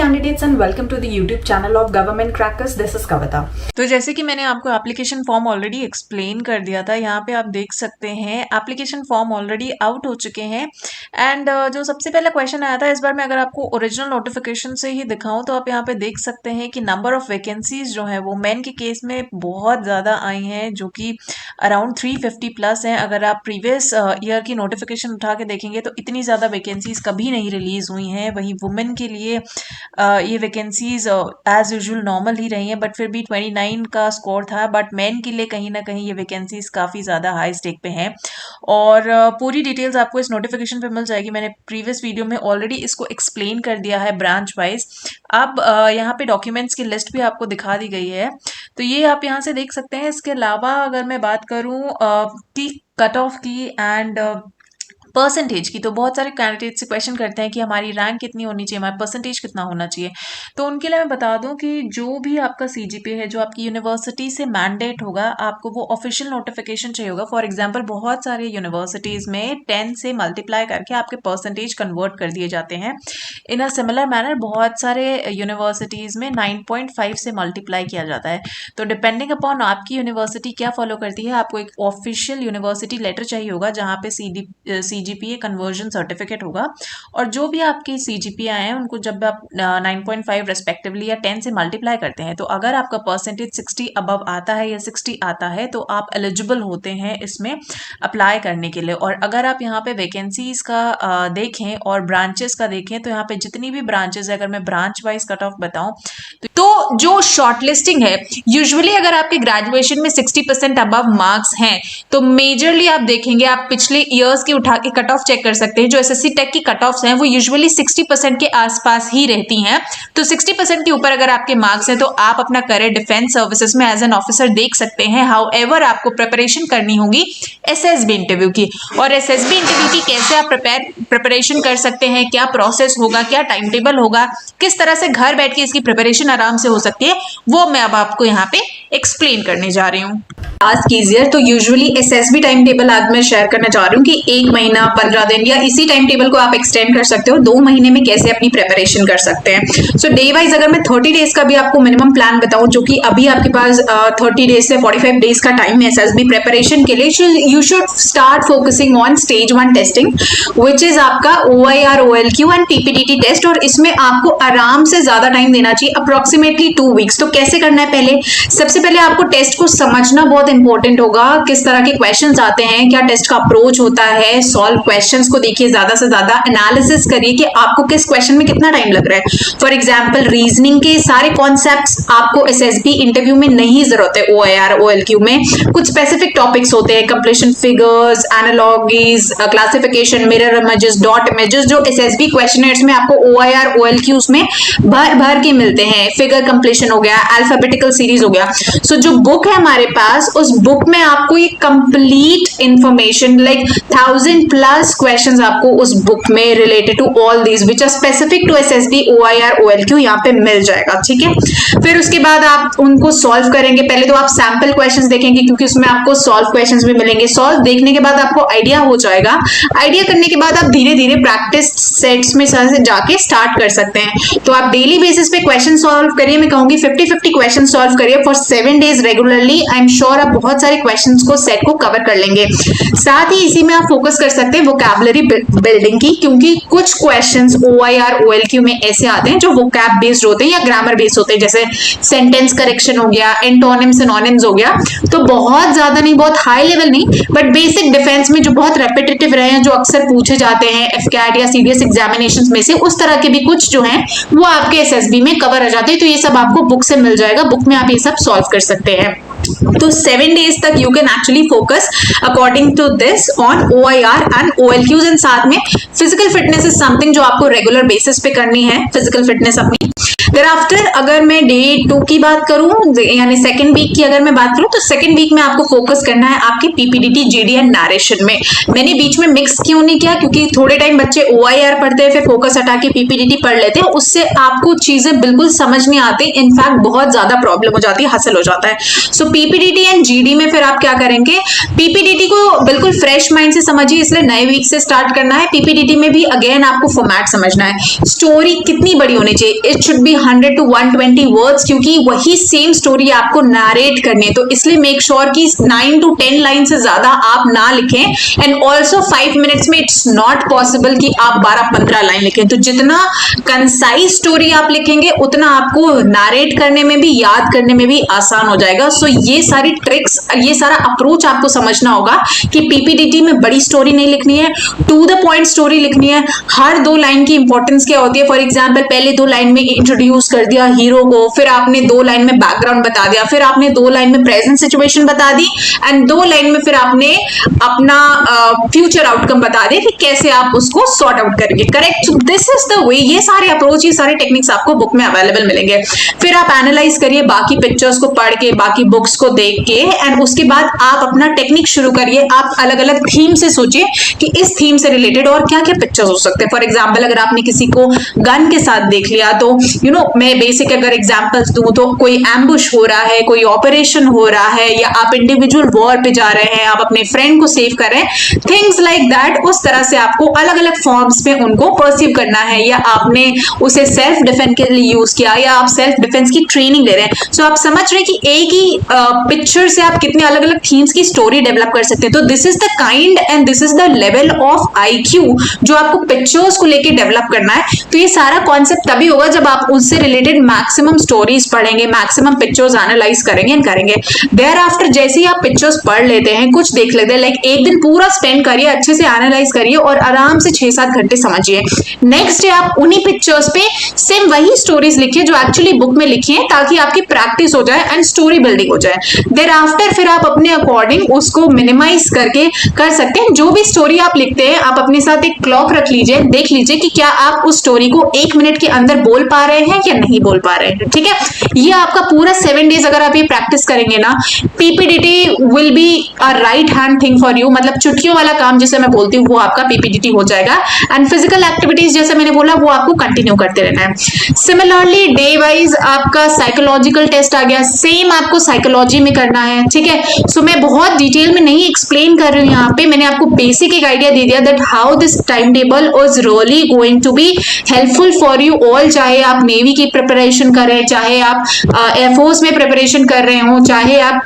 candidates and welcome to the YouTube channel of Government Crackers. This is Kavita. तो जैसे कि मैंने आपको एप्लीकेशन फॉर्म ऑलरेडी एक्सप्लेन कर दिया था, यहाँ पे आप देख सकते हैं एप्लीकेशन फॉर्म ऑलरेडी आउट हो चुके हैं। एंड जो सबसे पहला क्वेश्चन आया था, इस बार मैं अगर आपको ओरिजिनल नोटिफिकेशन से ही दिखाऊं तो आप यहाँ पे देख सकते हैं कि नंबर ऑफ वैकेंसीज जो है वो मेन के केस में बहुत ज़्यादा आई हैं, जो कि अराउंड 350 प्लस हैं। अगर आप प्रीवियस ईयर की नोटिफिकेशन उठा के देखेंगे तो इतनी ज़्यादा वैकेंसीज कभी नहीं रिलीज़ हुई हैं। वहीं वुमेन के लिए ये वैकेंसीज एज यूजुअल नॉर्मल ही रही हैं, बट फिर भी 29 का स्कोर था। बट मेन के लिए कहीं ना कहीं ये वैकेंसीज काफ़ी ज़्यादा हाई स्टेक पे हैं। और पूरी डिटेल्स आपको इस नोटिफिकेशन पे मिल जाएगी। मैंने प्रीवियस वीडियो में ऑलरेडी इसको एक्सप्लेन कर दिया है ब्रांच वाइज। अब यहाँ पे डॉक्यूमेंट्स की लिस्ट भी आपको दिखा दी गई है, तो ये आप यहाँ से देख सकते हैं। इसके अलावा अगर मैं बात करूँ की कट ऑफ की एंड परसेंटेज की, तो बहुत सारे कैंडिडेट से क्वेश्चन करते हैं कि हमारी रैंक कितनी होनी चाहिए, हमारा परसेंटेज कितना होना चाहिए। तो उनके लिए मैं बता दूं कि जो भी आपका सीजीपीए है, जो आपकी यूनिवर्सिटी से मैंडेट होगा, आपको वो ऑफिशियल नोटिफिकेशन चाहिए होगा। फॉर एग्जांपल बहुत सारे यूनिवर्सिटीज़ में 10 से मल्टीप्लाई करके आपके परसेंटेज कन्वर्ट कर दिए जाते हैं। इन अ सिमिलर मैनर बहुत सारे यूनिवर्सिटीज़ में 9.5 से मल्टीप्लाई किया जाता है। तो डिपेंडिंग अपॉन आपकी यूनिवर्सिटी क्या फॉलो करती है, आपको एक ऑफिशियल यूनिवर्सिटी लेटर चाहिए होगा जहाँ पे सीजीपीए कन्वर्जन सर्टिफिकेट होगा। और जो भी आपके सीजीपीए आए हैं उनको जब आप 9.5 रेस्पेक्टिवली या 10 से मल्टीप्लाई करते हैं, तो अगर आपका परसेंटेज 60 अबव आता है या 60 आता है तो आप एलिजिबल होते हैं इसमें अप्लाई करने के लिए। और अगर आप यहाँ पे वैकेंसीज का देखें और ब्रांचेस का देखें, तो यहाँ पे जितनी भी ब्रांचेस है, अगर मैं ब्रांच वाइज कट ऑफ बताऊं तो जो शॉर्टलिस्टिंग है, यूजुअली अगर आपके ग्रेजुएशन में 60% अबव मार्क्स हैं तो मेजरली आप देखेंगे, आप पिछले ईयर्स के उठा के कट ऑफ चेक कर सकते हैं। जो एसएससी टेक की कट ऑफ्स हैं वो यूजुअली 60% के आसपास ही रहती हैं। तो 60% के ऊपर अगर आपके मार्क्स हैं तो आप अपना करियर डिफेंस सर्विसेज में एज एन ऑफिसर देख सकते हैं। हाउएवर आपको प्रिपरेशन करनी होगी एसएसबी इंटरव्यू की। और एसएसबी इंटरव्यू की कैसे आप प्रिपरेशन कर सकते हैं, क्या प्रोसेस होगा, क्या टाइम टेबल होगा, किस तरह से घर बैठ के इसकी प्रिपरेशन आराम से हो सकती है, वो मैं अब आपको यहाँ पे एक्सप्लेन करने जा रही हूँ। टास्क ईजियर, तो यूजुअली एसएसबी टाइम टेबल आज मैं शेयर करना चाह रही हूँ कि 1 महीना 15 दिन या इसी टाइम टेबल को आप एक्सटेंड कर सकते हो 2 महीने में कैसे अपनी प्रिपरेशन कर सकते हैं। सो डे वाइज अगर मैं 30 डेज का भी आपको मिनिमम प्लान बताऊं, जो कि अभी आपके पास 30 डेज से 45 डेज का टाइम है एसएसबी प्रिपरेशन के लिए, you should start focusing on stage 1 testing which is आपका OIR OLQ and PPTT test. और इसमें आपको आराम से ज्यादा टाइम देना चाहिए, अप्रोक्सीमेटली 2 वीक्स। तो कैसे करना है, पहले सबसे पहले आपको टेस्ट को समझना बहुत इंपॉर्टेंट होगा, किस तरह के क्वेश्चंस आते हैं, क्या टेस्ट का अप्रोच होता है। सॉल्व क्वेश्चंस को देखिए, ज्यादा से ज्यादा एनालिसिस करिए कि आपको किस क्वेश्चन में कितना टाइम लग रहा है। फॉर एग्जांपल रीजनिंग के सारे कॉन्सेप्ट्स आपको एसएसबी इंटरव्यू में नहीं जरूरत है। OIR OLQ में कुछ स्पेसिफिक टॉपिक्स होते हैं, completion figures, analogies, classification, mirror images, dot images, जो एसएसबी क्वेश्चनर्स में आपको OIR OLQs में भर भर के मिलते हैं। फिगर कंप्लीशन हो गया, अल्फाबेटिकल सीरीज हो गया। सो जो बुक है हमारे पास, उस बुक में आपको ये कंप्लीट इंफॉर्मेशन लाइक 1000+ क्वेश्चंस आपको उस बुक में related to all these which are specific to SSB OIR OLQ यहाँ पे मिल जाएगा। ठीक है, फिर उसके बाद आप उनको सॉल्व करेंगे। पहले तो आप सैंपल क्वेश्चंस देखेंगे क्योंकि उसमें आपको सॉल्व क्वेश्चंस भी मिलेंगे। सॉल्व देखने के बाद आपको आइडिया हो जाएगा। आइडिया करने के बाद आप धीरे धीरे प्रैक्टिस सेट्स में जाके स्टार्ट कर सकते हैं। तो आप डेली बेसिस पे क्वेश्चन सॉल्व करिए। मैं कहूंगी 50-50 क्वेश्चन सॉल्व करिए for 7 days regularly. I am sure आप बहुत सारे क्वेश्चंस को सेट को कवर कर लेंगे। साथ ही इसी में आप फोकस कर सकते हैं वोकैबुलरी बिल्डिंग की, क्योंकि कुछ क्वेश्चंस OIR OLQ में ऐसे आते हैं जो वोकैब बेस्ड होते हैं या ग्रामर बेस्ड होते हैं, जैसे सेंटेंस करेक्शन हो गया, एंटोनिम सिनोनिम्स हो गया। तो बहुत ज्यादा नहीं, बहुत हाई लेवल नहीं, बट बेसिक डिफेंस में जो बहुत रेपिटेटिव रहे हैं, जो अक्सर पूछे जाते हैं FCAT या CBS एग्जामिनेशंस में से, उस तरह के भी कुछ जो हैं वो आपके एसएसबी में कवर आ जाते हैं। तो ये सब आपको बुक से मिल जाएगा, बुक में आप ये सब सॉल्व कर सकते हैं। तो 7 डेज तक you can actually focus according to this on OIR and OLQs। And साथ में फिजिकल फिटनेस इज समथिंग जो आपको रेगुलर बेसिस पे करनी है, फिजिकल फिटनेस अपनी। देर आफ्टर अगर मैं डे 2 की बात करूं, यानी सेकंड वीक की अगर मैं बात करूं, तो सेकंड वीक में आपको फोकस करना है आपके पीपीडीटी, जीडी एंड नरेशन में। मैंने बीच में मिक्स क्यों नहीं किया, क्योंकि थोड़े टाइम बच्चे ओआईआर पढ़ते हैं फिर फोकस हटा के पीपीडीटी पढ़ लेते हैं, उससे आपको चीजें बिल्कुल समझ नहीं आती, इनफैक्ट बहुत ज्यादा प्रॉब्लम हो जाती है, हासिल हो जाता है। सो पीपीडीटी एंड जीडी में फिर आप क्या करेंगे, पीपीडीटी को बिल्कुल फ्रेश माइंड से समझिए, इसलिए नए वीक से स्टार्ट करना है। पीपीडीटी में भी अगेन आपको फॉर्मेट समझना है, स्टोरी कितनी बड़ी होनी चाहिए, it should be 100 to 120 words, क्योंकि वही सेम स्टोरी आपको नरेट करनी है, तो इसलिए मेक श्योर कि 9 to 10 लाइन से ज्यादा आप ना लिखें। एंड ऑल्सो 5 मिनट्स में इट्स नॉट पॉसिबल कि आप 12-15 लाइन लिखें, तो जितना कंसाइज स्टोरी आप लिखेंगे उतना आपको नरेट करने में भी, याद करने में भी आसान हो जाएगा। सो ये सारी ट्रिक्स, ये सारा अप्रोच आपको समझना होगा कि पीपीडीटी में बड़ी स्टोरी नहीं लिखनी है, टू द पॉइंट स्टोरी लिखनी है। हर 2 लाइन की इंपॉर्टेंस क्या होती है, फॉर एग्जाम्पल पहले 2 लाइन में इंट्रोड्यूस कर दिया हीरो को, फिर आपने 2 लाइन में बैकग्राउंड बता दिया, फिर आपने 2 लाइन में प्रेजेंट सिचुएशन बता दी, एंड 2 लाइन में फिर आपने अपना फ्यूचर आउटकम बता दिया कि कैसे आप उसको सॉर्ट आउट करेंगे। Correct, this is the way. ये सारे अप्रोच, ये सारे टेक्निक्स आपको बुक में अवेलेबल मिलेंगे। फिर आप एनालाइज करिए बाकी पिक्चर्स को पढ़ के, बाकी बुक्स को देख के, एंड उसके बाद आप अपना टेक्निक शुरू करिए। आप अलग अलग थीम से सोचिए कि इस थीम से रिलेटेड और क्या क्या पिक्चर्स हो सकते हैं। फॉर एग्जाम्पल अगर आपने किसी को गन के साथ देख लिया, तो मैं बेसिक अगर एग्जांपल्स दूं तो कोई एम्बुश हो रहा है, कोई ऑपरेशन हो रहा है, या आप इंडिविजुअल वॉर पे जा रहे हैं, आप अपने फ्रेंड को सेव कर रहे हैं, थिंग्स लाइक दैट। उस तरह से आपको अलग अलग फॉर्म्स में उनको परसीव करना है, या आपने उसे सेल्फ डिफेंस के लिए यूज किया, या आप सेल्फ डिफेंस की ट्रेनिंग ले रहे हैं। सो आप समझ रहे हैं कि एक ही पिक्चर से आप कितने अलग अलग थीम्स की स्टोरी डेवलप कर सकते हैं। तो this is the kind and this is the level of IQ जो आपको पिक्चर्स को लेके डेवलप करना है। तो ये सारा कॉन्सेप्ट तभी होगा जब आप उससे रिलेटेड मैक्सिमम स्टोरीज पढ़ेंगे, मैक्सिमम पिक्चर्स एनालाइज करेंगे एंड करेंगे। देयर आफ्टर जैसे ही आप पिक्चर्स पढ़ लेते हैं, कुछ देख लेते हैं, लाइक एक दिन पूरा स्पेंड करिए, अच्छे से एनालाइज करिए और आराम से 6-7 घंटे समझिए। नेक्स्ट डे आप उन्हीं पिक्चर्स पे सेम वही स्टोरीज लिखिए जो एक्चुअली बुक में लिखी है, ताकि आपकी प्रैक्टिस हो जाए एंड स्टोरी बिल्डिंग हो जाए। देयर आफ्टर फिर आप अपने अकॉर्डिंग उसको मिनिमाइज करके कर सकते हैं। जो भी स्टोरी आप लिखते हैं, आप अपने साथ एक क्लॉक रख लीजिए, देख लीजिए कि क्या आप उस स्टोरी को 1 मिनट के अंदर बोल पा रहे हैं या नहीं बोल पा रहे हैं। ठीक है, ये आपका पूरा 7 डेज अगर आप ये प्रैक्टिस करेंगे ना, PPDT will be a right hand thing for you. मतलब चुटकियों वाला काम जिसे मैं बोलती हूँ वो आपका पीपीडीटी हो जाएगा। एंड फिजिकल एक्टिविटीज जैसे मैंने बोला वो आपको कंटिन्यू करते रहना है। सिमिलरली डे वाइज आपका साइकोलॉजिकल टेस्ट आ गया, सेम आपको साइकोलॉजी में करना है। ठीक है, सो मैं बहुत डिटेल में नहीं एक्सप्लेन कर रही हूँ यहाँ पे, मैंने आपको बेसिक एक आइडिया दे दिया that how this time table is really going to be helpful for you all. चाहे आप नेवी की प्रिपरेशन कर रहे हैं, चाहे आप एयरफोर्स में प्रिपरेशन कर रहे हो, चाहे आप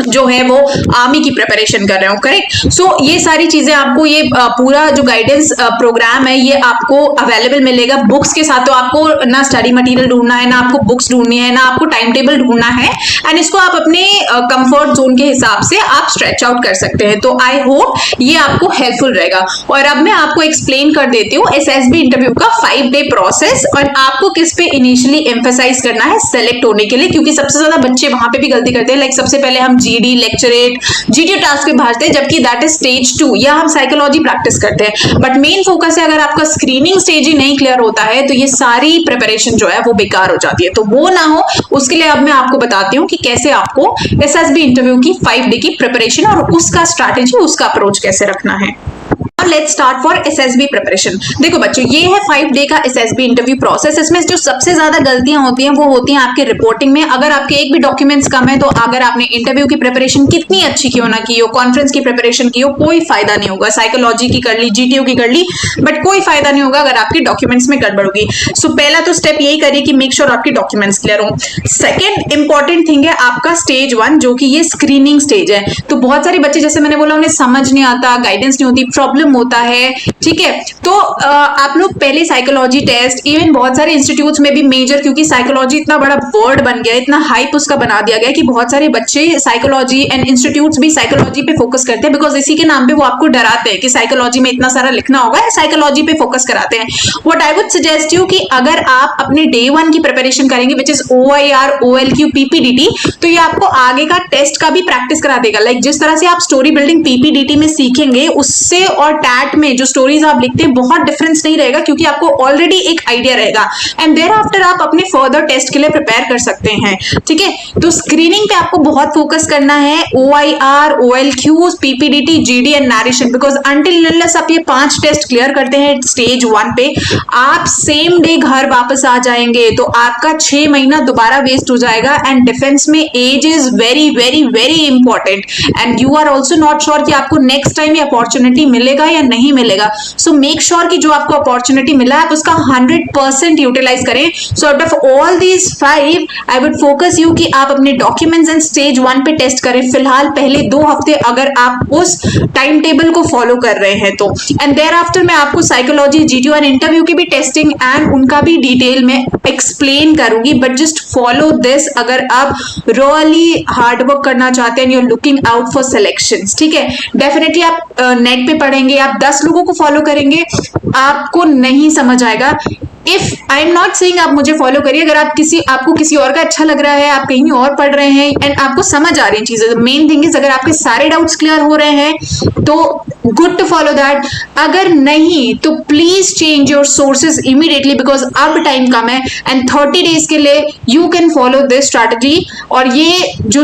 जो है वो आर्मी की प्रिपरेशन कर रहे हो। करेक्ट, सो ये सारी चीजें आपको, ये पूरा जो गाइडेंस प्रोग्राम है ये आपको अवेलेबल मिलेगा बुक्स के साथ। तो आपको ना स्टडी मटेरियल ढूंढना है, ना आपको बुक्स ढूंढनी है, ना आपको टाइम टेबल ढूंढना है, एंड इसको आप अपने कंफर्ट जोन के हिसाब से आप स्ट्रेच आउट कर सकते हैं। तो आई होप ये आपको हेल्पफुल रहेगा। और अब मैं आपको एक्सप्लेन कर देती हूँ एसएसबी इंटरव्यू का 5 डे प्रोसेस, और आपको किस पे इनिशियली एम्फेसाइज करना है सेलेक्ट होने के लिए, क्योंकि सबसे ज्यादा बच्चे वहां पे भी गलती करते हैं। लाइक सबसे पहले हम जीडी, लेक्चरेट, जीडी टास्क पे भागते हैं, जबकि दैट इज स्टेज 2, या हम साइकोलॉजी प्रैक्टिस करते हैं। बट मेन फोकस है, अगर आपका स्क्रीनिंग स्टेज ही नहीं क्लियर होता है तो ये सारी प्रिपरेशन जो है वो बेकार हो जाती है। तो वो ना हो उसके लिए अब मैं आपको बताती हूँ कि कैसे आपको एसएसबी इंटरव्यू की 5 डे की प्रिपरेशन और उसका स्ट्रैटेजी, उसका अप्रोच कैसे रखना है। Let's start for SSB preparation. देखो बच्चों, ये है 5 डे का एसएसबी इंटरव्यू प्रोसेस। इसमें जो सबसे ज्यादा गलतियां होती हैं वो होती हैं आपके रिपोर्टिंग में। अगर आपके एक भी डॉक्यूमेंट्स कम है तो अगर आपने इंटरव्यू की प्रिपरेशन कितनी अच्छी क्यों ना की हो, कॉन्फ्रेंस की प्रिपरेशन की हो, कोई फायदा नहीं होगा। साइकोलॉजी की कर ली, जीटीओ की कर ली, बट कोई फायदा नहीं होगा अगर आपके डॉक्यूमेंट्स में गड़बड़ होगी। सो पहला तो स्टेप यही करिए कि मेक श्योर आपके डॉक्यूमेंट्स क्लियर हो। सेकेंड इंपॉर्टेंट थिंग है आपका स्टेज 1, जो कि ये स्क्रीनिंग स्टेज है। तो बहुत सारे बच्चे, जैसे मैंने बोला, उन्हें समझ नहीं आता, गाइडेंस नहीं होती, प्रॉब्लम होता है। ठीक है, तो आप लोग पहले साइकोलॉजी टेस्ट, इवन बहुत सारे इंस्टीट्यूट्स में भी मेजर, क्योंकि साइकोलॉजी इतना बड़ा वर्ड बन गया, इतना हाइप उसका बना दिया गया कि बहुत सारे बच्चे साइकोलॉजी एंड इंस्टीट्यूट्स भी साइकोलॉजी पे फोकस करते हैं, बिकॉज इसी के नाम पे वो आपको डराते हैं कि साइकोलॉजी में इतना सारा लिखना होगा, साइकोलॉजी पे फोकस कराते हैं। What I would suggest you कि अगर आप अपने डे 1 की प्रिपरेशन करेंगे, which is OIR, OLQ, PPDT, तो ये आपको आगे का टेस्ट का भी प्रैक्टिस करा देगा। लाइक जिस तरह से आप स्टोरी बिल्डिंग PPDT में सीखेंगे, उससे और टैट में जो स्टोरीज आप लिखते हैं बहुत डिफरेंस नहीं रहेगा, क्योंकि आपको ऑलरेडी एक आइडिया रहेगा एंड देयर आफ्टर आप अपने फर्दर टेस्ट के लिए प्रिपेयर कर सकते हैं। ठीक है, तो स्क्रीनिंग पे आपको बहुत फोकस करना है, OIR, OLQs, PPDT, GD and narration, because until unless आप ये 5 टेस्ट क्लियर करते हैं स्टेज 1 पे, आप सेम डे घर वापस आ जाएंगे, तो आपका 6 महीना दोबारा वेस्ट हो जाएगा। एंड डिफेंस में age is very very very important and you are also not sure कि आपको नेक्स्ट टाइम ये अपॉर्चुनिटी मिलेगा या नहीं मिलेगा। सो मेक श्योर कि जो आपको अपॉर्चुनिटी मिला है आप उसका 100% यूटिलाइज करें। So out of all these 5 I would focus you कि आप अपने डॉक्यूमेंट्स एंड स्टेज 1 पे टेस्ट करें फिलहाल पहले 2 हफ्ते, अगर आप उस टाइम टेबल को फॉलो कर रहे हैं तो। एंड देयर आफ्टर मैं आपको साइकोलॉजी, GD और इंटरव्यू की भी टेस्टिंग एंड उनका भी डिटेल में एक्सप्लेन करूंगी, बट जस्ट फॉलो दिस अगर आप रियली हार्ड वर्क करना चाहते हैं, you are looking out for selections. ठीक है, डेफिनेटली आप नेट पे पढ़ेंगे, आप 10 लोगों को फॉलो करेंगे, आपको नहीं समझ आएगा। If I am not saying आप मुझे फॉलो करिए, अगर आपको किसी और का अच्छा लग रहा है, आप कहीं और पढ़ रहे हैं एंड आपको समझ आ रही है चीजें, मेन थिंग इज अगर आपके सारे डाउट्स क्लियर हो रहे हैं तो गुड टू फॉलो दैट। अगर नहीं तो please change your sources immediately, because अब टाइम कम है एंड 30 डेज के लिए you can follow this strategy. और ये जो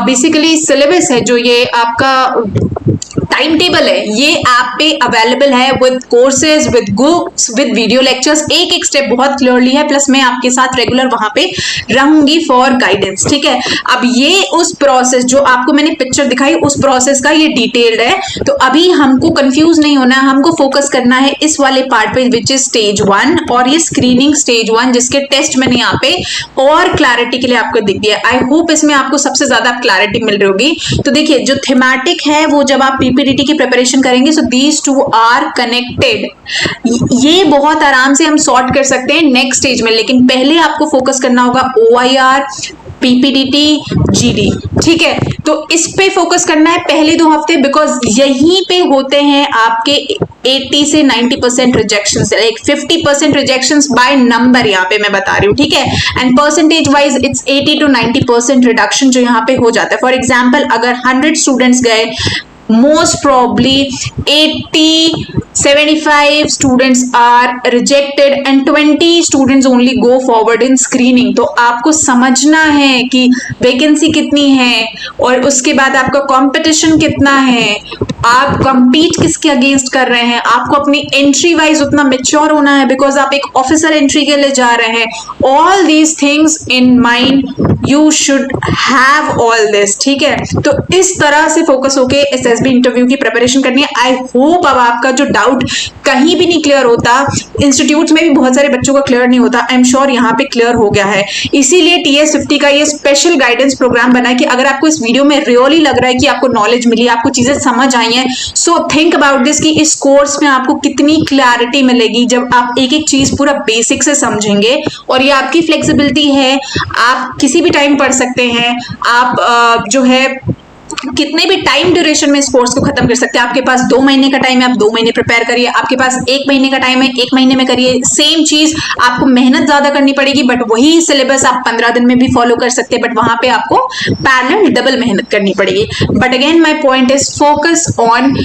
बेसिकली सिलेबस है, जो ये आपका टाइम टेबल है, ये ऐप पे अवेलेबल है with courses, with books, with video lectures, एक एक स्टेप बहुत क्लियरली है, प्लस मैं आपके साथ रेगुलर वहां पे रहूंगी फॉर गाइडेंस। ठीक है, अब ये उस प्रोसेस जो आपको मैंने पिक्चर दिखाई उस प्रोसेस का ये डिटेल्ड है, तो अभी हमको कंफ्यूज नहीं होना है, हमको फोकस करना है इस वाले पार्ट पे विच इज स्टेज 1 और ये स्क्रीनिंग स्टेज 1 जिसके टेस्ट मैंने यहाँ पे और क्लैरिटी के लिए आपको दिख दिया। आई होप इसमें आपको सबसे ज्यादा क्लैरिटी मिल रही होगी। तो देखिए, जो थीमेटिक है वो जब आप PPDT की प्रिपरेशन करेंगे, सो दीज 2 आर कनेक्टेड, ये बहुत आराम से हम सॉर्ट कर सकते हैं नेक्स्ट स्टेज में, लेकिन पहले आपको फोकस करना होगा OIR, PPDT, GD। ठीक है, तो इस पे फोकस करना है पहले 2 हफ्ते, बिकॉज यहीं पे होते हैं आपके 80 से 90% rejection, like 50% rejection by number यहाँ पे मैं बता रही हूँ। ठीक है, and percentage wise it's 80 to 90% reduction जो यहाँ पे हो जाता है। फॉर एग्जाम्पल, अगर 100 स्टूडेंट्स गए, most probably 75 students are rejected and 20 students only go forward in screening। तो आपको समझना है कि वैकेंसी कितनी है और उसके बाद आपका कंपटीशन कितना है, आप compete किसके अगेंस्ट कर रहे हैं, आपको अपनी एंट्री वाइज उतना मेच्योर होना है, बिकॉज आप एक ऑफिसर एंट्री के लिए जा रहे हैं। All these things in mind you should have all this. ठीक है, तो इस तरह से फोकस होके SSB इंटरव्यू की प्रिपरेशन करनी है। आई होप अब आपका जो डाउट कहीं भी नहीं क्लियर होता, इंस्टीट्यूट में भी बहुत सारे बच्चों का क्लियर नहीं होता, आई एम श्योर यहाँ पे क्लियर हो गया है। इसीलिए TS50 का ये स्पेशल गाइडेंस प्रोग्राम बना है कि अगर आपको इस वीडियो में रियली लग रहा है कि आपको नॉलेज मिली, आपको चीजें समझ आई हैं, सो थिंक अबाउट दिस कि इस कोर्स में आपको कितनी क्लैरिटी मिलेगी जब आप एक एक चीज पूरा बेसिक से समझेंगे। और ये आपकी फ्लेक्सिबिलिटी है, आप किसी भी टाइम पढ़ सकते हैं, आप जो है कितने भी टाइम ड्यूरेशन में इस कोर्स को खत्म कर सकते हैं। आपके पास 2 महीने का टाइम है, आप 2 महीने प्रिपेयर करिए, आपके पास 1 महीने का टाइम है, 1 महीने में करिए। सेम चीज, आपको मेहनत ज्यादा करनी पड़ेगी, बट वही सिलेबस आप 15 दिन में भी फॉलो कर सकते हैं, बट वहां पे आपको पैरेलल डबल मेहनत करनी पड़ेगी। But again my point is focus on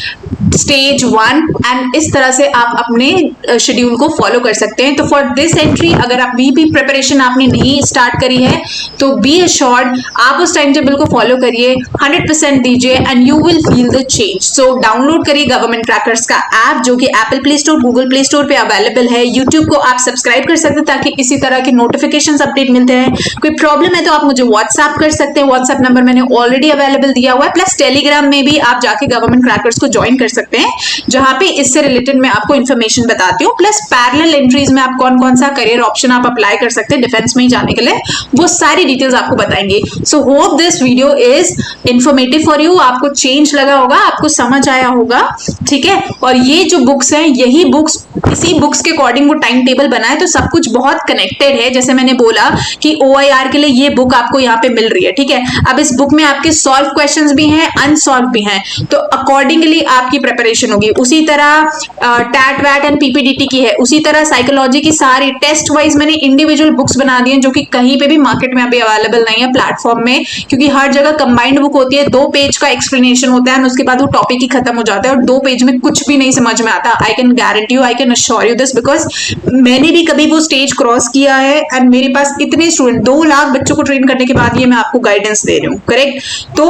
stage 1 and इस तरह से आप अपने शेड्यूल को फॉलो कर सकते हैं। तो फॉर दिस एंट्री अगर आप भी प्रिपरेशन आपने नहीं स्टार्ट करी है तो बी अश्योर्ड आप उस टाइम टेबल को फॉलो करिए, 100% दीजिए and you will feel the change. So download करिए गवर्नमेंट क्रैकर्स का ऐप, जो कि Apple play store, Google play store पे अवेलेबल है। यूट्यूब को आप सब्सक्राइब कर सकते हैं ताकि इसी तरह के नोटिफिकेशंस अपडेट मिलते हैं। कोई प्रॉब्लम है तो आप मुझे व्हाट्सएप कर सकते हैं, व्हाट्सएप नंबर मैंने ऑलरेडी अवेलेबल दिया हुआ है। प्लस टेलीग्राम में भी आप जाके गवर्नमेंट क्रैकर्स को ज्वाइन कर सकते हैं, जहां पे इससे रिलेटेड मैं आपको इन्फॉर्मेशन बताती हूँ। प्लस पैरेलल एंट्रीज में आप कौन कौन सा करियर ऑप्शन आप अप्लाई कर सकते हैं डिफेंस में ही जाने के लिए, वो सारी डिटेल्स आपको बताएंगे। So hope this video is informative for you, आपको चेंज लगा होगा, आपको समझ आया होगा। ठीक है, और ये जो बुक्स हैं, यही बुक्स, इसी बुक्स के अकॉर्डिंग वो टाइम टेबल बना है, तो सब कुछ बहुत कनेक्टेड है। जैसे मैंने बोला कि OIR के लिए ये बुक आपको यहाँ पे मिल रही है। ठीक है, अब इस बुक में आपके सॉल्व क्वेश्चंस भी हैं, अनसॉल्व भी हैं, तो अकॉर्डिंगली आपकी प्रिपरेशन होगी, उसी तरह टैट वैट एंड पीपीडीटी की है, उसी तरह साइकोलॉजी की सारी टेस्ट वाइज मैंने इंडिविजुअल बुक्स बना दी हैं जो कि कहीं पे भी मार्केट में अभी अवेलेबल नहीं है प्लेटफॉर्म में, क्योंकि हर जगह कंबाइंड बुक होती है, 2 पेज का एक्सप्लेनेशन होता है, उसके बाद वो टॉपिक ही खत्म हो जाता है और 2 पेज में कुछ भी नहीं समझ में आता। I can guarantee you, I can assure you this, because मैंने भी कभी वो स्टेज क्रॉस किया है एंड मेरे पास इतने स्टूडेंट 2 लाख बच्चों को ट्रेन करने के बाद ये मैं आपको गाइडेंस दे रही हूँ, करेक्ट। तो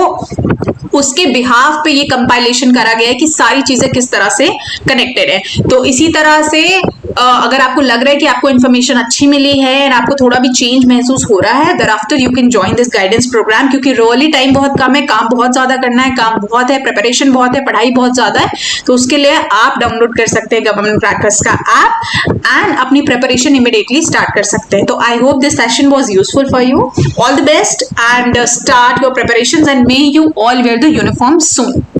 उसके बिहाफ पे ये कंपाइलेशन करा गया है कि सारी चीजें किस तरह से कनेक्टेड है। तो इसी तरह से अगर आपको लग रहा है कि आपको इन्फॉर्मेशन अच्छी मिली है और आपको थोड़ा भी चेंज महसूस हो रहा है, thereafter you can join this guidance program, क्योंकि रियली टाइम बहुत कम है, काम बहुत ज्यादा करना है, काम बहुत है, प्रिपरेशन बहुत है, पढ़ाई बहुत ज्यादा है। तो उसके लिए आप डाउनलोड कर सकते हैं गवर्नमेंट क्रैकर्स का ऐप एंड अपनी प्रिपरेशन इमीडिएटली स्टार्ट कर सकते हैं। तो I hope this session was useful for you. All the best and start your preparations and may you all wear the uniform soon.